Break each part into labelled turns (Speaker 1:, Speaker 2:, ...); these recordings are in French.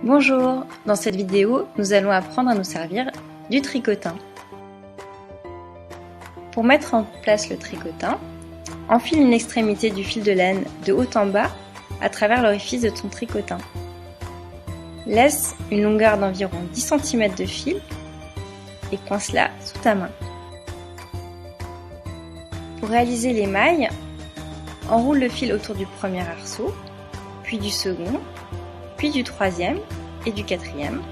Speaker 1: Bonjour, dans cette vidéo, nous allons apprendre à nous servir du tricotin. Pour mettre en place le tricotin, enfile une extrémité du fil de laine de haut en bas à travers l'orifice de ton tricotin. Laisse une longueur d'environ 10 cm de fil et coince-la sous ta main. Pour réaliser les mailles, enroule le fil autour du premier arceau, puis du second, puis du troisième et du quatrième,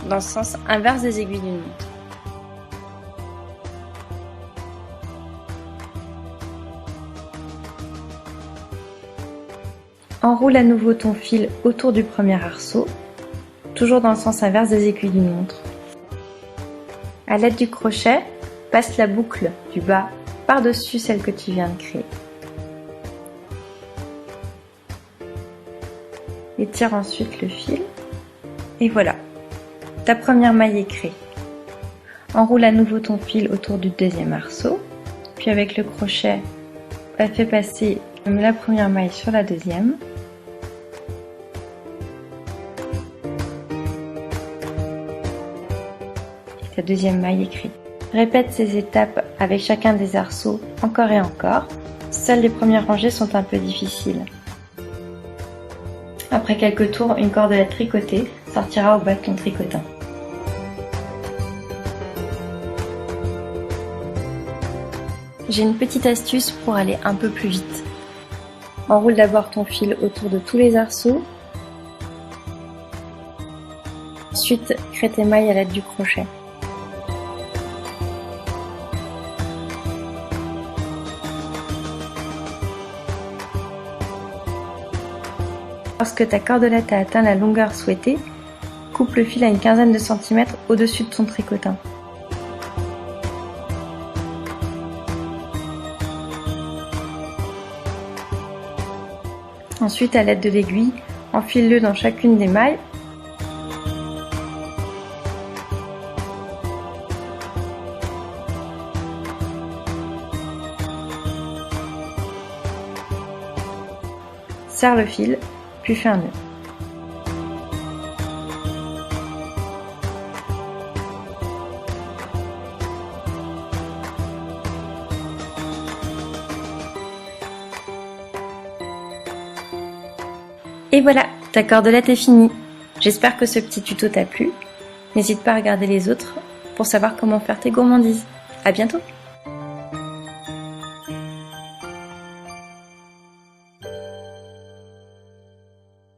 Speaker 1: dans le sens inverse des aiguilles d'une montre. Enroule à nouveau ton fil autour du premier arceau, toujours dans le sens inverse des aiguilles d'une montre. À l'aide du crochet, passe la boucle du bas par-dessus celle que tu viens de créer. Étire ensuite le fil et voilà, ta première maille est créée. Enroule à nouveau ton fil autour du deuxième arceau, puis avec le crochet, fais passer la première maille sur la deuxième. Et ta deuxième maille est créée. Répète ces étapes avec chacun des arceaux encore et encore. Seules les premières rangées sont un peu difficiles. Après quelques tours, une cordelette tricotée sortira au bas de ton tricotin. J'ai une petite astuce pour aller un peu plus vite. Enroule d'abord ton fil autour de tous les arceaux. Ensuite, crée tes mailles à l'aide du crochet. Lorsque ta cordelette a atteint la longueur souhaitée, coupe le fil à une quinzaine de centimètres au-dessus de ton tricotin. Ensuite, à l'aide de l'aiguille, enfile-le dans chacune des mailles. Serre le fil, puis fais un nœud. Et voilà, ta cordelette est finie. J'espère que ce petit tuto t'a plu. N'hésite pas à regarder les autres pour savoir comment faire tes gourmandises. À bientôt!